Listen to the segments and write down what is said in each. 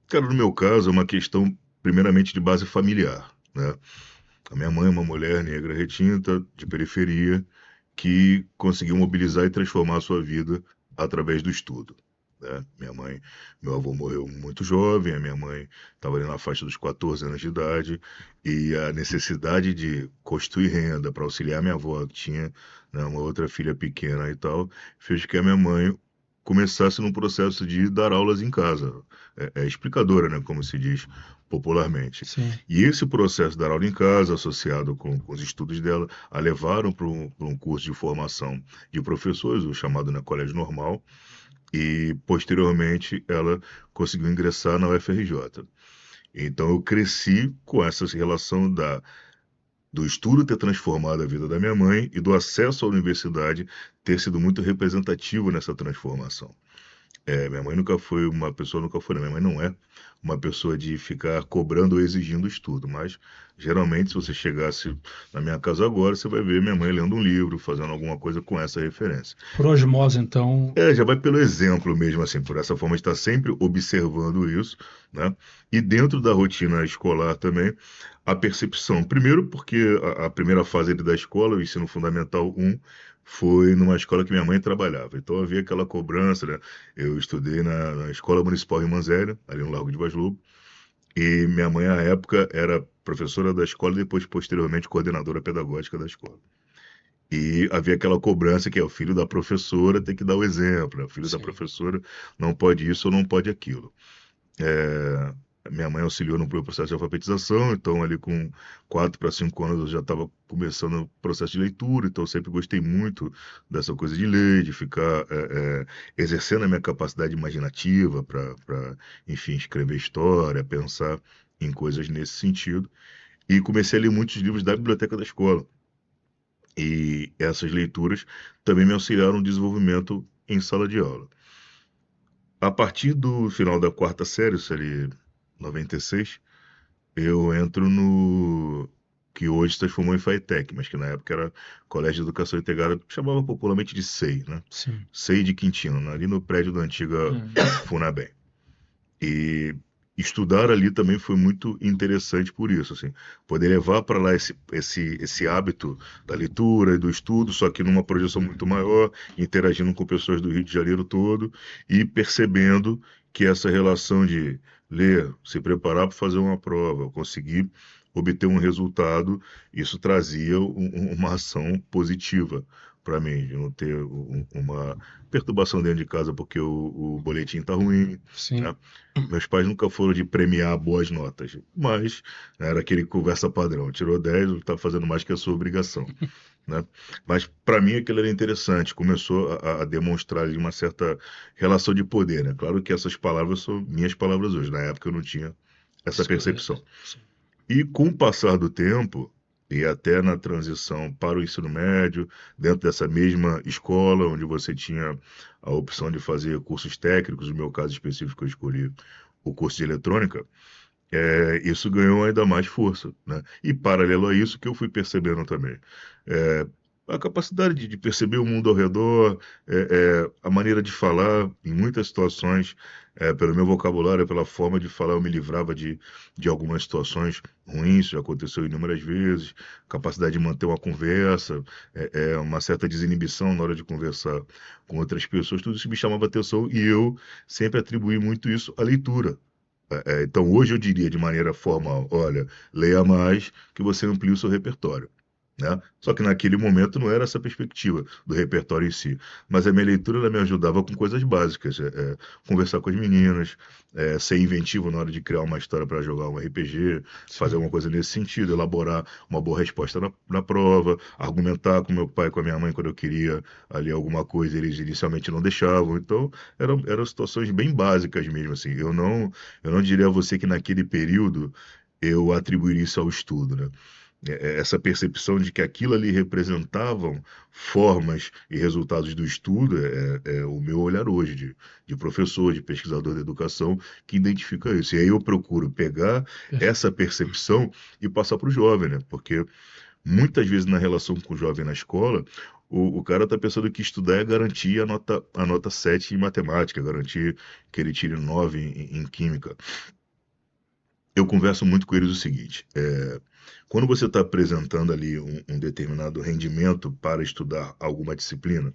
Cara, no meu caso, é uma questão primeiramente de base familiar, né? A minha mãe é uma mulher negra retinta, de periferia, que conseguiu mobilizar e transformar a sua vida através do estudo, né? Meu avô morreu muito jovem, a minha mãe estava ali na faixa dos 14 anos de idade, e a necessidade de construir renda para auxiliar minha avó, que tinha, né, uma outra filha pequena e tal, fez que a minha mãe começasse num processo de dar aulas em casa. É explicadora, né, como se diz popularmente. Sim. E esse processo de dar aula em casa, associado com os estudos dela, a levaram para um curso de formação de professores, o chamado, né, Colégio Normal, e posteriormente ela conseguiu ingressar na UFRJ. Então eu cresci com essa relação do estudo ter transformado a vida da minha mãe e do acesso à universidade ter sido muito representativo nessa transformação. Minha mãe nunca foi uma pessoa, nunca foi, não, minha mãe não é uma pessoa de ficar cobrando ou exigindo estudo, mas geralmente se você chegasse na minha casa agora, você vai ver minha mãe lendo um livro, fazendo alguma coisa com essa referência. Por osmose, então. Já vai pelo exemplo mesmo, assim, por essa forma de estar sempre observando isso, né? E dentro da rotina escolar também, a percepção. Primeiro, porque a primeira fase ali da escola, o ensino fundamental um, foi numa escola que minha mãe trabalhava. Então havia aquela cobrança, né? Eu estudei na Escola Municipal em Manzélia, ali no Largo de Vaz Lobo, e minha mãe, à época, era professora da escola e depois, posteriormente, coordenadora pedagógica da escola. E havia aquela cobrança que é o filho da professora tem que dar o exemplo, né? O filho da Sim. professora não pode isso ou não pode aquilo. É, minha mãe auxiliou no processo de alfabetização, então ali com 4 para 5 anos eu já estava começando o processo de leitura, então eu sempre gostei muito dessa coisa de ler, de ficar exercendo a minha capacidade imaginativa para, enfim, escrever história, pensar em coisas nesse sentido. E comecei a ler muitos livros da biblioteca da escola. E essas leituras também me auxiliaram no desenvolvimento em sala de aula. A partir do final da quarta série, isso ali, 96, eu entro no que hoje se transformou em FATEC, mas que na época era Colégio de Educação Integrada, chamava popularmente de SEI, né? Sim. SEI de Quintino, né? Ali no prédio da antiga É. Funabem. E estudar ali também foi muito interessante por isso, assim, poder levar para lá esse hábito da leitura e do estudo, só que numa projeção muito maior, interagindo com pessoas do Rio de Janeiro todo e percebendo que essa relação de ler, se preparar para fazer uma prova, conseguir obter um resultado, isso trazia uma ação positiva para mim, de não ter uma perturbação dentro de casa porque o boletim está ruim, Sim. né? Meus pais nunca foram de premiar boas notas, mas era aquele conversa padrão. Tirou 10, não está fazendo mais que a sua obrigação, né? Mas para mim aquilo era interessante, começou a demonstrar ali uma certa relação de poder, né? Claro que essas palavras são minhas palavras hoje, na época eu não tinha essa percepção. Sim. E com o passar do tempo, e até na transição para o ensino médio, dentro dessa mesma escola, onde você tinha a opção de fazer cursos técnicos, no meu caso específico, eu escolhi o curso de eletrônica, isso ganhou ainda mais força, né? E paralelo a isso, que eu fui percebendo também. É, a capacidade de perceber o mundo ao redor, a maneira de falar, em muitas situações, pelo meu vocabulário, pela forma de falar, eu me livrava de algumas situações ruins, já aconteceu inúmeras vezes, capacidade de manter uma conversa, uma certa desinibição na hora de conversar com outras pessoas, tudo isso me chamava atenção e eu sempre atribuí muito isso à leitura. Então, hoje eu diria de maneira formal: olha, leia mais que você amplie o seu repertório. Né? Só que naquele momento não era essa perspectiva do repertório em si. Mas a minha leitura ela me ajudava com coisas básicas: conversar com as meninas, ser inventivo na hora de criar uma história para jogar um RPG, fazer Sim. alguma coisa nesse sentido, elaborar uma boa resposta na prova, argumentar com meu pai e com a minha mãe quando eu queria ali alguma coisa, eles inicialmente não deixavam. Então, eram situações bem básicas mesmo. Assim. Eu não diria a você que naquele período eu atribuiria isso ao estudo, né? Essa percepção de que aquilo ali representavam formas e resultados do estudo é o meu olhar hoje de professor, de pesquisador da educação, que identifica isso. E aí eu procuro pegar Perfeito. essa percepção e passar para o jovem, né? Porque muitas vezes na relação com o jovem na escola, o cara está pensando que estudar é garantir a nota 7 em matemática, garantir que ele tire 9 em química. eu converso muito com eles o seguinte: quando você está apresentando ali um determinado rendimento para estudar alguma disciplina,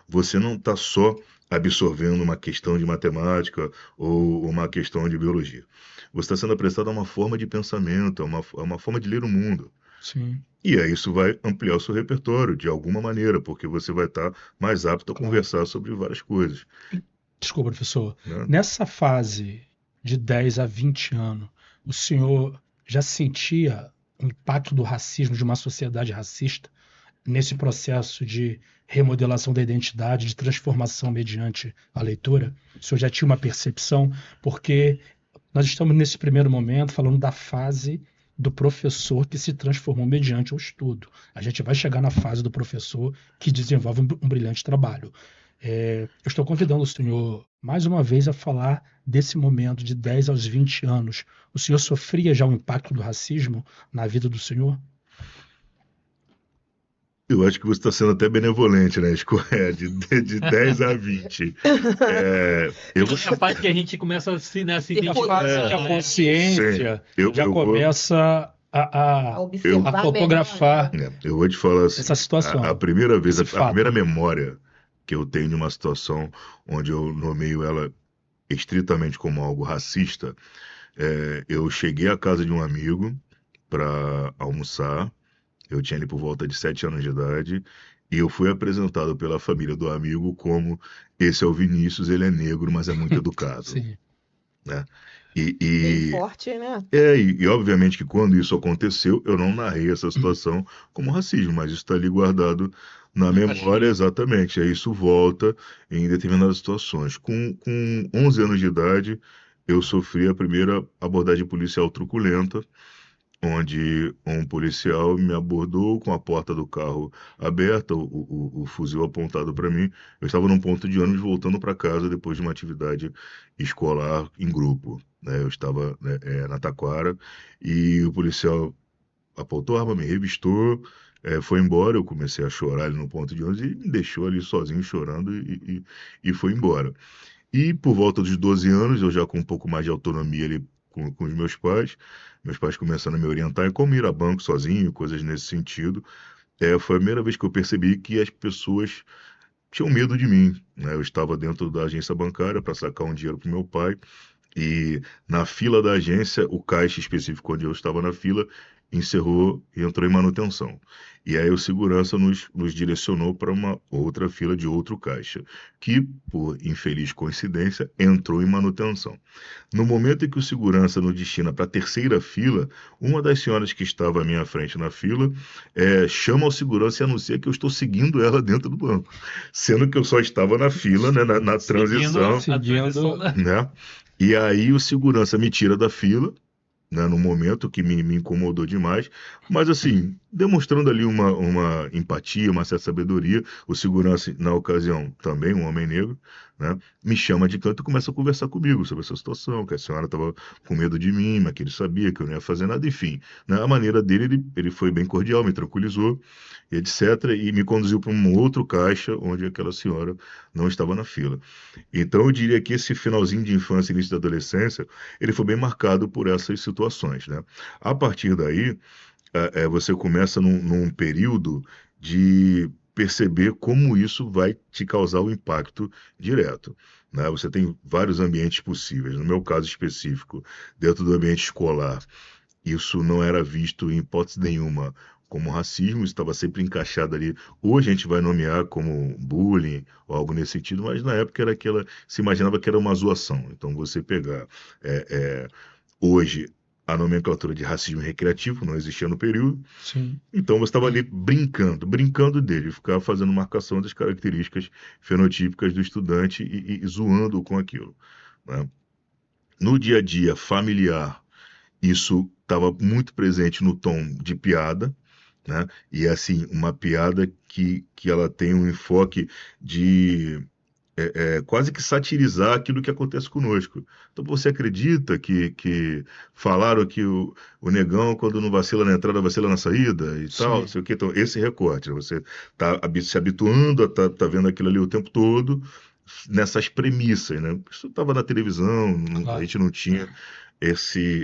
você não está só absorvendo uma questão de matemática ou uma questão de biologia. Você está sendo apresentado a uma forma de pensamento, a uma forma de ler o mundo. Sim, E aí isso vai ampliar o seu repertório de alguma maneira, porque você vai estar mais apto a claro. conversar sobre várias coisas, Desculpa, professor. né? Nessa fase de 10 a 20 anos, o senhor já sentia o impacto do racismo, de uma sociedade racista, nesse processo de remodelação da identidade, de transformação mediante a leitura? O senhor já tinha uma percepção? Porque nós estamos nesse primeiro momento falando da fase do professor que se transformou mediante o estudo. A gente vai chegar na fase do professor que desenvolve um brilhante trabalho. Eu estou convidando o senhor mais uma vez a falar desse momento de 10 aos 20 anos. O senhor sofria já o impacto do racismo na vida do senhor? Eu acho que você está sendo até benevolente, né? Escorrer de 10 a 20. Eu vou. É a parte que a gente começa a se A fase que a identificar, né? Sim, consciência já eu vou. começa A Eu, a observar melhor, fotografar né? eu vou te falar assim: essa a situação, primeira vez, esse a primeira fato. memória que eu tenho de uma situação onde eu nomeio ela estritamente como algo racista, eu cheguei à casa de um amigo para almoçar. Eu tinha ali por volta de 7 anos de idade. E eu fui apresentado pela família do amigo como: esse é o Vinícius, ele é negro, mas é muito educado, Sim, né? E, Bem e, forte, né? obviamente que quando isso aconteceu, eu não narrei essa situação como racismo, mas isso está ali guardado na Na memória caixinha. exatamente. Aí isso volta em determinadas situações. Com 11 anos de idade, eu sofri a primeira abordagem policial truculenta, onde um policial me abordou com a porta do carro aberta, o fuzil apontado para mim. Eu estava num ponto de ônibus voltando para casa depois de uma atividade escolar em grupo, né? Eu estava, né, na Taquara, e o policial apontou a arma, me revistou, foi embora. Eu comecei a chorar ali no ponto de ônibus e me deixou ali sozinho chorando e foi embora. E por volta dos 12 anos, eu já com um pouco mais de autonomia ali com os meus pais começando a me orientar em como ir a banco sozinho, coisas nesse sentido. Foi a primeira vez que eu percebi que as pessoas tinham medo de mim, né? Eu estava dentro da agência bancária para sacar um dinheiro para meu pai, e na fila da agência, o caixa específico onde eu estava na fila encerrou e entrou em manutenção. E aí o segurança nos direcionou para uma outra fila de outro caixa, que, por infeliz coincidência, entrou em manutenção. No momento em que o segurança nos destina para a terceira fila, uma das senhoras que estava à minha frente na fila chama o segurança e anuncia que eu estou seguindo ela dentro do banco, sendo que eu só estava na fila, né, na Seguindo transição, a transição seguindo. da. né? E aí o segurança me tira da fila, né, no momento que me incomodou demais, mas assim, demonstrando ali uma empatia, uma certa sabedoria. O segurança, na ocasião, também um homem negro, né, me chama de canto e começa a conversar comigo sobre essa situação, que a senhora estava com medo de mim, mas que ele sabia que eu não ia fazer nada, enfim. Né, a maneira dele, ele foi bem cordial, me tranquilizou, etc., e me conduziu para um outro caixa onde aquela senhora não estava na fila. Então, eu diria que esse finalzinho de infância e início da adolescência, ele foi bem marcado por essas situações, né? A partir daí, você começa num período de perceber como isso vai te causar o impacto direto, né? Você tem vários ambientes possíveis. No meu caso específico, dentro do ambiente escolar, isso não era visto em hipótese nenhuma como racismo, isso estava sempre encaixado ali. Hoje a gente vai nomear como bullying ou algo nesse sentido, mas na época era aquela, se imaginava que era uma zoação. Então você pegar, é, é, hoje, a nomenclatura de racismo recreativo não existia no período, Sim, então você estava ali brincando dele, ficar fazendo marcação das características fenotípicas do estudante e zoando com aquilo, né? No dia a dia familiar, isso estava muito presente no tom de piada, né? E assim, uma piada que ela tem um enfoque de quase que satirizar aquilo que acontece conosco. Então, você acredita que falaram que o negão, quando não vacila na entrada, vacila na saída e tal, não sim, sei o que. Então, esse recorte, né? Você está se habituando a tá vendo aquilo ali o tempo todo, nessas premissas, né? Isso estava na televisão, a claro. gente não tinha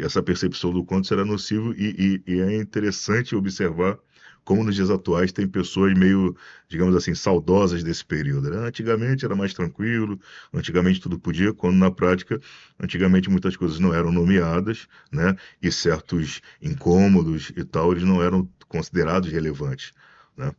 essa percepção do quanto isso era nocivo e é interessante observar como nos dias atuais tem pessoas meio, digamos assim, saudosas desse período, né? Antigamente era mais tranquilo, antigamente tudo podia, quando na prática, antigamente muitas coisas não eram nomeadas, né? E certos incômodos e tal, eles não eram considerados relevantes, né?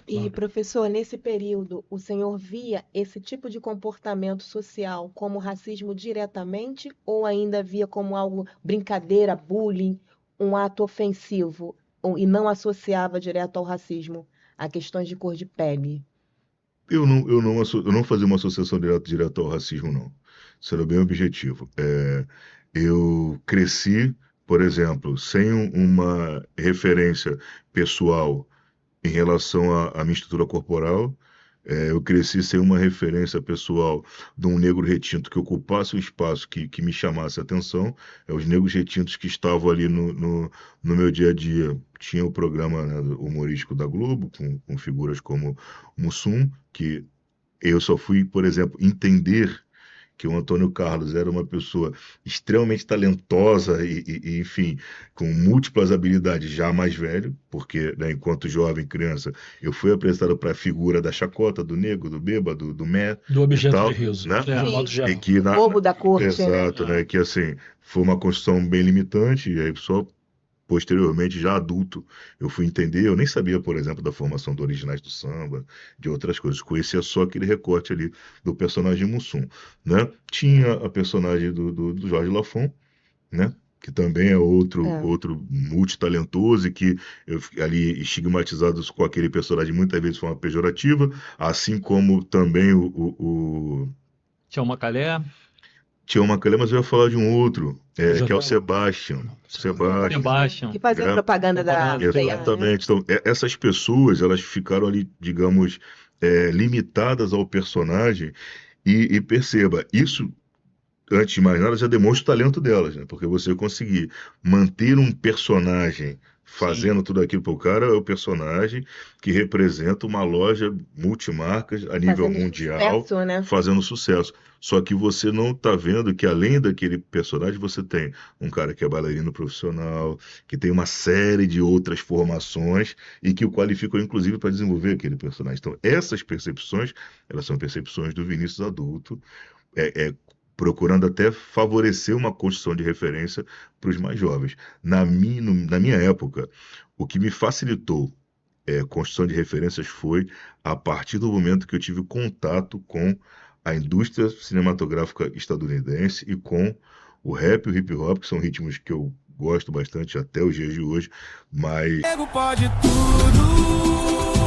E, professor, nesse período, o senhor via esse tipo de comportamento social como racismo diretamente ou ainda via como algo, brincadeira, bullying, um ato ofensivo, e não associava direto ao racismo, a questões de cor de pele? Eu não fazia uma associação direta ao racismo, não. Isso era bem objetivo. Eu cresci, por exemplo, sem uma referência pessoal em relação à minha estrutura corporal. Eu cresci sem uma referência pessoal de um negro retinto que ocupasse o espaço que me chamasse a atenção. Os negros retintos que estavam ali no meu dia a dia. Tinha o programa, né, humorístico da Globo, com figuras como Mussum, que eu só fui, por exemplo, entender que o Antônio Carlos era uma pessoa extremamente talentosa enfim, com múltiplas habilidades já mais velho, porque, né, enquanto jovem, criança, eu fui apresentado para a figura da chacota, do negro, do bêbado, do mé Do e objeto tal, de riso, né? de modo Sim, geral. E que o bobo da corte, né? exato, né? Que assim, foi uma construção bem limitante, e aí só posteriormente, já adulto, eu fui entender, eu nem sabia, por exemplo, da formação do Originais do Samba, de outras coisas, conhecia só aquele recorte ali do personagem Mussum, né? Tinha a personagem do Jorge Lafon, né? Que também é É. outro multitalentoso e que ali estigmatizados com aquele personagem muitas vezes de forma pejorativa, assim como também Tinha uma calé. tinha uma Calé, mas eu ia falar de um outro, que é o José- Sebastian. Sebastian. Sebastian. Que fazia É, propaganda da Propaganda, C&A, né? exatamente. Então, essas pessoas, elas ficaram ali, digamos, limitadas ao personagem e perceba, isso, antes de mais nada, já demonstra o talento delas, né? Porque você conseguir manter um personagem Sim. fazendo tudo aquilo para o cara, é o personagem que representa uma loja multimarcas a nível Fazendo mundial, sucesso, né? fazendo sucesso. Só que você não está vendo que além daquele personagem, você tem um cara que é bailarino profissional, que tem uma série de outras formações e que o qualificou, inclusive, para desenvolver aquele personagem. Então, essas percepções, elas são percepções do Vinícius adulto, procurando até favorecer uma construção de referência para os mais jovens. Na minha época, o que me facilitou construção de referências foi a partir do momento que eu tive contato com a indústria cinematográfica estadunidense e com o rap e o hip hop, que são ritmos que eu gosto bastante até os dias de hoje, mas Nego pode tudo.